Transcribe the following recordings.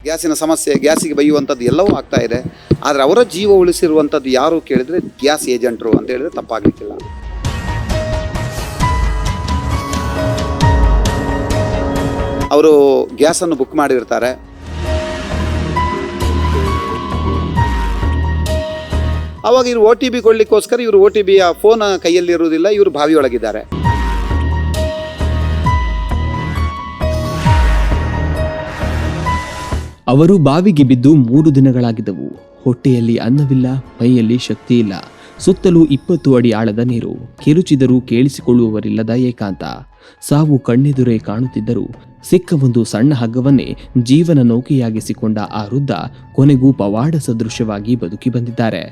ಗ್ಯಾಸಿನ ಸಮಸ್ಯೆ, ಗ್ಯಾಸಿಗೆ ಬೈಯುವಂಥದ್ದು ಎಲ್ಲವೂ ಆಗ್ತಾ ಇದೆ. ಆದರೆ ಅವರ ಜೀವ ಉಳಿಸಿರುವಂಥದ್ದು ಯಾರು ಕೇಳಿದರೆ ಗ್ಯಾಸ್ ಏಜೆಂಟ್ರು ಅಂತ ಹೇಳಿದ್ರೆ ತಪ್ಪಾಗಲಿಕ್ಕಿಲ್ಲ. ಅವರು ಗ್ಯಾಸನ್ನು ಬುಕ್ ಮಾಡಿರ್ತಾರೆ. ಆವಾಗ ಇವರು OTP ಕೊಡಲಿಕ್ಕೋಸ್ಕರ ಇವರು OTPಯ ಫೋನ್ ಕೈಯಲ್ಲಿರುವುದಿಲ್ಲ, ಇವರು ಬಾವಿಯೊಳಗಿದ್ದಾರೆ. ಅವರು ಬಾವಿಗೆ ಬಿದ್ದು 3 ದಿನಗಳಾಗಿದ್ದವು. ಹೊಟ್ಟೆಯಲ್ಲಿ ಅನ್ನವಿಲ್ಲ, ಮೈಯಲ್ಲಿ ಶಕ್ತಿ ಇಲ್ಲ. ಸುತ್ತಲೂ 20 ಅಡಿ ಆಳದ ನೀರು. ಕಿರುಚಿದರೂ ಕೇಳಿಸಿಕೊಳ್ಳುವವರಿಲ್ಲದ ಏಕಾಂತ. ಸಾವು ಕಣ್ಣೆದುರೇ ಕಾಣುತ್ತಿದ್ದರೂ ಸಿಕ್ಕ ಒಂದು ಸಣ್ಣ ಹಗ್ಗವನ್ನೇ ಜೀವನ ನೌಕೆಯಾಗಿಸಿಕೊಂಡ ಆ ವೃದ್ಧ ಕೊನೆಗೂ ಪವಾಡ ಸದೃಶ್ಯವಾಗಿ ಬದುಕಿ ಬಂದಿದ್ದಾರೆ.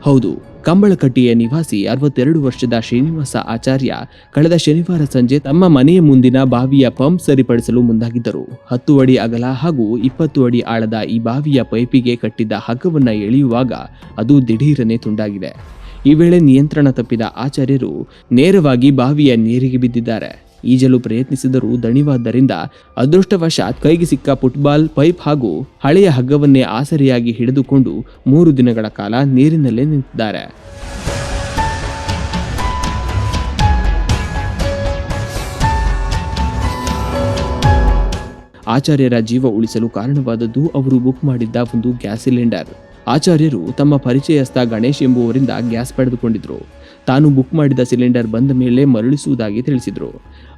ಹೌದು, ಕಂಬಳಕಟ್ಟಿಯ ನಿವಾಸಿ 62 ವರ್ಷದ ಶ್ರೀನಿವಾಸ ಆಚಾರ್ಯ ಕಳೆದ ಶನಿವಾರ ಸಂಜೆ ತಮ್ಮ ಮನೆಯ ಮುಂದಿನ ಬಾವಿಯ ಪಂಪ್ ಸರಿಪಡಿಸಲು ಮುಂದಾಗಿದ್ದರು. 10 ಅಡಿ ಅಗಲ ಹಾಗೂ 20 ಅಡಿ ಆಳದ ಈ ಬಾವಿಯ ಪೈಪಿಗೆ ಕಟ್ಟಿದ್ದ ಹಗ್ಗವನ್ನ ಎಳೆಯುವಾಗ ಅದು ದಿಢೀರನೆ ತುಂಡಾಗಿದೆ. ಈ ವೇಳೆ ನಿಯಂತ್ರಣ ತಪ್ಪಿದ ಆಚಾರ್ಯರು ನೇರವಾಗಿ ಬಾವಿಯ ನೀರಿಗೆ ಬಿದ್ದಿದ್ದಾರೆ. ಈಜಲು ಪ್ರಯತ್ನಿಸಿದರೂ ದಣಿವಾದ್ದರಿಂದ ಅದೃಷ್ಟವಶಾತ್ ಕೈಗೆ ಸಿಕ್ಕ ಫುಟ್ಬಾಲ್ ಪೈಪ್ ಹಾಗೂ ಹಳೆಯ ಹಗ್ಗವನ್ನೇ ಆಸರೆಯಾಗಿ ಹಿಡಿದುಕೊಂಡು 3 ದಿನಗಳ ಕಾಲ ನೀರಿನಲ್ಲೇ ನಿಂತಿದ್ದಾರೆ. ಆಚಾರ್ಯರ ಜೀವ ಉಳಿಸಲು ಕಾರಣವಾದದ್ದು ಅವರು ಬುಕ್ ಮಾಡಿದ್ದ ಒಂದು ಗ್ಯಾಸ್ ಸಿಲಿಂಡರ್. ಆಚಾರ್ಯರು ತಮ್ಮ ಪರಿಚಯಸ್ಥ ಗಣೇಶ್ ಎಂಬುವರಿಂದ ಗ್ಯಾಸ್ ಪಡೆದುಕೊಂಡಿದ್ರು. ತಾನು ಬುಕ್ ಮಾಡಿದ ಸಿಲಿಂಡರ್ ಬಂದ ಮೇಲೆ ಮರಳಿಸುವುದಾಗಿ ತಿಳಿಸಿದ್ರು.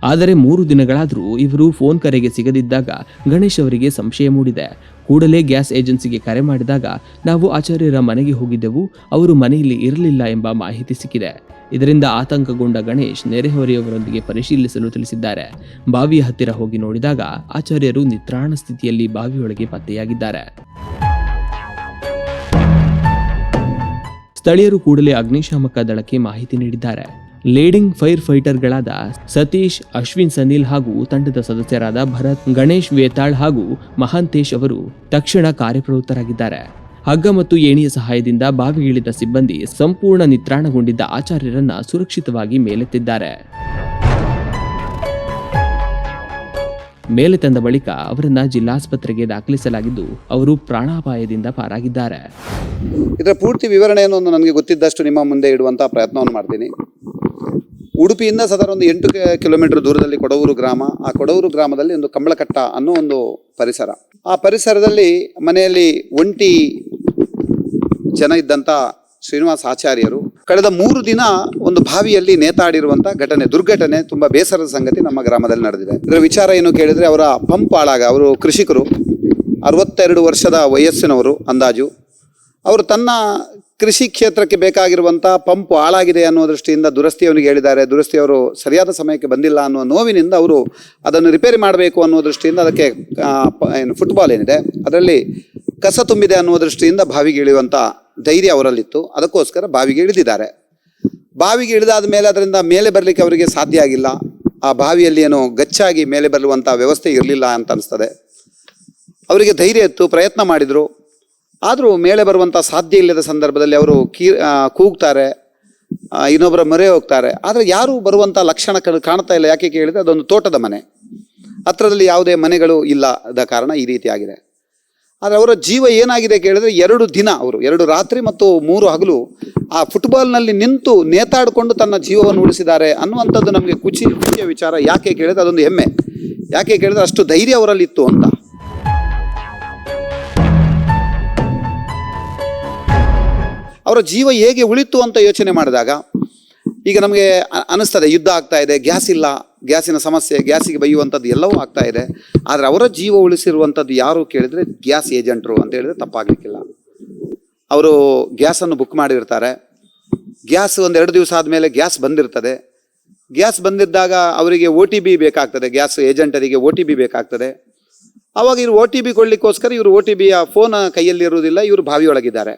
ಆದರೆ 3 ದಿನಗಳಾದರೂ ಇವರು ಫೋನ್ ಕರೆಗೆ ಸಿಗದಿದ್ದಾಗ ಗಣೇಶ್ ಅವರಿಗೆ ಸಂಶಯ ಮೂಡಿದೆ. ಕೂಡಲೇ ಗ್ಯಾಸ್ ಏಜೆನ್ಸಿಗೆ ಕರೆ ಮಾಡಿದಾಗ ನಾವು ಆಚಾರ್ಯರ ಮನೆಗೆ ಹೋಗಿದ್ದೆವು, ಅವರು ಮನೆಯಲ್ಲಿ ಇರಲಿಲ್ಲ ಎಂಬ ಮಾಹಿತಿ ಸಿಕ್ಕಿದೆ. ಇದರಿಂದ ಆತಂಕಗೊಂಡ ಗಣೇಶ್ ನೆರೆಹೊರೆಯವರೊಂದಿಗೆ ಪರಿಶೀಲಿಸಲು ತಿಳಿಸಿದ್ದಾರೆ. ಬಾವಿಯ ಹತ್ತಿರ ಹೋಗಿ ನೋಡಿದಾಗ ಆಚಾರ್ಯರು ನಿತ್ರಾಣ ಸ್ಥಿತಿಯಲ್ಲಿ ಬಾವಿಯೊಳಗೆ ಪತ್ತೆಯಾಗಿದ್ದಾರೆ. ಸ್ಥಳೀಯರು ಕೂಡಲೇ ಅಗ್ನಿಶಾಮಕ ದಳಕ್ಕೆ ಮಾಹಿತಿ ನೀಡಿದ್ದಾರೆ. ಲೀಡಿಂಗ್ ಫೈರ್ ಫೈಟರ್ಗಳಾದ ಸತೀಶ್, ಅಶ್ವಿನ್, ಸನಿಲ್ ಹಾಗೂ ತಂಡದ ಸದಸ್ಯರಾದ ಭರತ್, ಗಣೇಶ್ ವೇತಾಳ್ ಹಾಗೂ ಮಹಾಂತೇಶ್ ಅವರು ತಕ್ಷಣ ಕಾರ್ಯಪ್ರವೃತ್ತರಾಗಿದ್ದಾರೆ. ಹಗ್ಗ ಮತ್ತು ಏಣಿಯ ಸಹಾಯದಿಂದ ಬಾವಿಗಿಳಿದ ಸಿಬ್ಬಂದಿ ಸಂಪೂರ್ಣ ನಿತ್ರಾಣಗೊಂಡಿದ್ದ ಆಚಾರ್ಯರನ್ನ ಸುರಕ್ಷಿತವಾಗಿ ಮೇಲೆತ್ತಿದ್ದಾರೆ. ಮೇಲೆ ತಂದ ಬಳಿಕ ಅವರನ್ನ ಜಿಲ್ಲಾಸ್ಪತ್ರೆಗೆ ದಾಖಲಿಸಲಾಗಿದ್ದು ಅವರು ಪ್ರಾಣಾಪಾಯದಿಂದ ಪಾರಾಗಿದ್ದಾರೆ. ಇದರ ಪೂರ್ತಿ ವಿವರಣೆಯನ್ನು ನನಗೆ ಗೊತ್ತಿದ್ದಷ್ಟು ನಿಮ್ಮ ಮುಂದೆ ಇಡುವಂತಹ ಪ್ರಯತ್ನವನ್ನು ಮಾಡ್ತೀನಿ. ಉಡುಪಿಯಿಂದ ಸಾಧಾರಣ ಒಂದು 8 ಕಿಲೋಮೀಟರ್ ದೂರದಲ್ಲಿ ಕೊಡವೂರು ಗ್ರಾಮ. ಆ ಕೊಡವೂರು ಗ್ರಾಮದಲ್ಲಿ ಒಂದು ಕಂಬಳಕಟ್ಟ ಅನ್ನೋ ಒಂದು ಪರಿಸರ. ಆ ಪರಿಸರದಲ್ಲಿ ಮನೆಯಲ್ಲಿ ಒಂಟಿ ಜನ ಇದ್ದಂಥ ಶ್ರೀನಿವಾಸ ಆಚಾರ್ಯರು ಕಳೆದ 3 ದಿನ ಒಂದು ಬಾವಿಯಲ್ಲಿ ನೇತಾಡಿರುವಂಥ ದುರ್ಘಟನೆ ತುಂಬ ಬೇಸರದ ಸಂಗತಿ ನಮ್ಮ ಗ್ರಾಮದಲ್ಲಿ ನಡೆದಿದೆ. ಇದರ ವಿಚಾರ ಏನು ಕೇಳಿದರೆ, ಅವರ ಪಂಪ್ ಅವರು ಕೃಷಿಕರು, 62 ವರ್ಷದ ವಯಸ್ಸಿನವರು ಅಂದಾಜು. ಅವರು ತನ್ನ ಕೃಷಿ ಕ್ಷೇತ್ರಕ್ಕೆ ಬೇಕಾಗಿರುವಂಥ ಪಂಪ್ ಹಾಳಾಗಿದೆ ಅನ್ನೋ ದೃಷ್ಟಿಯಿಂದ ದುರಸ್ತಿಯವನಿಗೆ ಹೇಳಿದ್ದಾರೆ. ದುರಸ್ತಿಯವರು ಸರಿಯಾದ ಸಮಯಕ್ಕೆ ಬಂದಿಲ್ಲ ಅನ್ನುವ ನೋವಿನಿಂದ ಅವರು ಅದನ್ನು ರಿಪೇರಿ ಮಾಡಬೇಕು ಅನ್ನೋ ದೃಷ್ಟಿಯಿಂದ ಅದಕ್ಕೆ ಫುಟ್ಬಾಲ್ ಏನಿದೆ ಅದರಲ್ಲಿ ಕಸ ತುಂಬಿದೆ ಅನ್ನುವ ದೃಷ್ಟಿಯಿಂದ ಬಾವಿಗೆ ಇಳಿಯುವಂಥ ಧೈರ್ಯ ಅವರಲ್ಲಿತ್ತು. ಅದಕ್ಕೋಸ್ಕರ ಬಾವಿಗೆ ಇಳಿದಿದ್ದಾರೆ. ಬಾವಿಗೆ ಇಳಿದಾದ ಮೇಲೆ ಅದರಿಂದ ಮೇಲೆ ಬರಲಿಕ್ಕೆ ಅವರಿಗೆ ಸಾಧ್ಯ ಆಗಿಲ್ಲ. ಆ ಬಾವಿಯಲ್ಲಿ ಏನೋ ಗಚ್ಚಾಗಿ ಮೇಲೆ ಬರುವಂಥ ವ್ಯವಸ್ಥೆ ಇರಲಿಲ್ಲ ಅಂತ ಅನಿಸ್ತದೆ. ಅವರಿಗೆ ಧೈರ್ಯ ಇತ್ತು, ಪ್ರಯತ್ನ ಮಾಡಿದರು. ಆದರೂ ಮೇಲೆ ಬರುವಂಥ ಸಾಧ್ಯ ಇಲ್ಲದ ಸಂದರ್ಭದಲ್ಲಿ ಅವರು ಕೂಗ್ತಾರೆ, ಇನ್ನೊಬ್ಬರ ಮೊರೆ ಹೋಗ್ತಾರೆ. ಆದರೆ ಯಾರೂ ಬರುವಂಥ ಲಕ್ಷಣ ಕಾಣ್ತಾ ಇಲ್ಲ. ಯಾಕೆ ಕೇಳಿದರೆ ಅದೊಂದು ತೋಟದ ಮನೆ, ಹತ್ರದಲ್ಲಿ ಯಾವುದೇ ಮನೆಗಳು ಇಲ್ಲದ ಕಾರಣ ಈ ರೀತಿಯಾಗಿದೆ. ಆದರೆ ಅವರ ಜೀವ ಏನಾಗಿದೆ ಕೇಳಿದರೆ 2 ದಿನ ಅವರು 2 ರಾತ್ರಿ ಮತ್ತು 3 ಹಗಲು ಆ ಫುಟ್ಬಾಲ್ನಲ್ಲಿ ನಿಂತು ನೇತಾಡಿಕೊಂಡು ತನ್ನ ಜೀವವನ್ನು ಉಳಿಸಿದ್ದಾರೆ ಅನ್ನುವಂಥದ್ದು ನಮಗೆ ಖುಷಿಯ ವಿಚಾರ. ಯಾಕೆ ಕೇಳಿದರೆ ಅದೊಂದು ಹೆಮ್ಮೆ. ಯಾಕೆ ಕೇಳಿದರೆ ಅಷ್ಟು ಧೈರ್ಯ ಅವರಲ್ಲಿತ್ತು ಅಂತ. ಅವರ ಜೀವ ಹೇಗೆ ಉಳಿತು ಅಂತ ಯೋಚನೆ ಮಾಡಿದಾಗ ಈಗ ನಮಗೆ ಅನಿಸ್ತದೆ, ಯುದ್ಧ ಆಗ್ತಾ ಇದೆ, ಗ್ಯಾಸ್ ಇಲ್ಲ, ಗ್ಯಾಸಿನ ಸಮಸ್ಯೆ, ಗ್ಯಾಸಿಗೆ ಬೈಯುವಂಥದ್ದು ಎಲ್ಲವೂ ಆಗ್ತಾ ಇದೆ. ಆದರೆ ಅವರ ಜೀವ ಉಳಿಸಿರುವಂಥದ್ದು ಯಾರು ಕೇಳಿದರೆ ಗ್ಯಾಸ್ ಏಜೆಂಟ್ರು ಅಂತ ಹೇಳಿದ್ರೆ ತಪ್ಪಾಗಲಿಕ್ಕಿಲ್ಲ. ಅವರು ಗ್ಯಾಸನ್ನು ಬುಕ್ ಮಾಡಿರ್ತಾರೆ. ಗ್ಯಾಸ್ ಒಂದು 2 ದಿವಸ ಆದಮೇಲೆ ಗ್ಯಾಸ್ ಬಂದಿರ್ತದೆ. ಗ್ಯಾಸ್ ಬಂದಿದ್ದಾಗ ಅವರಿಗೆ OTP ಬೇಕಾಗ್ತದೆ, ಗ್ಯಾಸ್ ಏಜೆಂಟರಿಗೆ OTP ಬೇಕಾಗ್ತದೆ. ಆವಾಗ ಇವರು OTP ಕೊಡಲಿಕ್ಕೋಸ್ಕರ ಇವರು OTPಯ ಫೋನ್ ಕೈಯಲ್ಲಿರುವುದಿಲ್ಲ, ಇವರು ಬಾವಿಯೊಳಗಿದ್ದಾರೆ.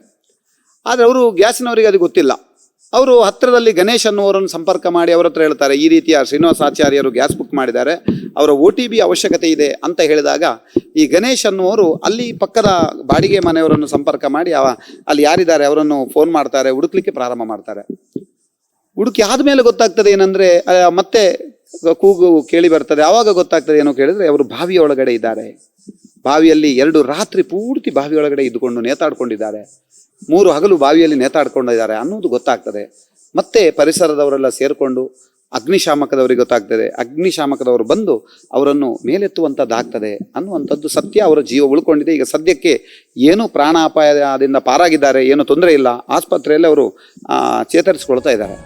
ಆದರೆ ಅವರು ಗ್ಯಾಸಿನವರಿಗೆ ಅದು ಗೊತ್ತಿಲ್ಲ. ಅವರು ಹತ್ತಿರದಲ್ಲಿ ಗಣೇಶ್ ಅನ್ನುವರನ್ನು ಸಂಪರ್ಕ ಮಾಡಿ ಅವರ ಹತ್ರ ಹೇಳ್ತಾರೆ, ಈ ರೀತಿಯ ಶ್ರೀನಿವಾಸ ಆಚಾರ್ಯರು ಗ್ಯಾಸ್ ಬುಕ್ ಮಾಡಿದ್ದಾರೆ, ಅವರ OTP ಅವಶ್ಯಕತೆ ಇದೆ ಅಂತ ಹೇಳಿದಾಗ ಈ ಗಣೇಶ್ ಅನ್ನುವರು ಅಲ್ಲಿ ಪಕ್ಕದ ಬಾಡಿಗೆ ಮನೆಯವರನ್ನು ಸಂಪರ್ಕ ಮಾಡಿ ಅಲ್ಲಿ ಯಾರಿದ್ದಾರೆ ಅವರನ್ನು ಫೋನ್ ಮಾಡ್ತಾರೆ, ಹುಡುಕ್ಲಿಕ್ಕೆ ಪ್ರಾರಂಭ ಮಾಡ್ತಾರೆ. ಹುಡುಕಿ ಆದಮೇಲೆ ಗೊತ್ತಾಗ್ತದೆ ಏನಂದರೆ ಮತ್ತೆ ಕೂಗು ಕೇಳಿ ಬರ್ತದೆ. ಆವಾಗ ಗೊತ್ತಾಗ್ತದೆ ಏನು ಕೇಳಿದ್ರೆ ಅವರು ಬಾವಿಯ ಒಳಗಡೆ ಇದ್ದಾರೆ. ಬಾವಿಯಲ್ಲಿ 2 ರಾತ್ರಿ ಪೂರ್ತಿ ಬಾವಿಯೊಳಗಡೆ ಇದ್ದುಕೊಂಡು ನೇತಾಡ್ಕೊಂಡಿದ್ದಾರೆ, 3 ಹಗಲು ಬಾವಿಯಲ್ಲಿ ನೇತಾಡ್ಕೊಂಡಿದ್ದಾರೆ ಅನ್ನೋದು ಗೊತ್ತಾಗ್ತದೆ. ಮತ್ತೆ ಪರಿಸರದವರೆಲ್ಲ ಸೇರಿಕೊಂಡು ಅಗ್ನಿಶಾಮಕದವರಿಗೆ ಗೊತ್ತಾಗ್ತದೆ. ಅಗ್ನಿಶಾಮಕದವರು ಬಂದು ಅವರನ್ನು ಮೇಲೆತ್ತುವಂಥದ್ದಾಗ್ತದೆ ಅನ್ನುವಂಥದ್ದು ಸತ್ಯ. ಅವರ ಜೀವ ಉಳ್ಕೊಂಡಿದೆ. ಈಗ ಸದ್ಯಕ್ಕೆ ಏನು ಪ್ರಾಣಾಪಾಯದಿಂದ ಪಾರಾಗಿದ್ದಾರೆ, ಏನು ತೊಂದರೆ ಇಲ್ಲ. ಆಸ್ಪತ್ರೆಯಲ್ಲಿ ಅವರು ಚೇತರಿಸಿಕೊಳ್ತಾ ಇದ್ದಾರೆ.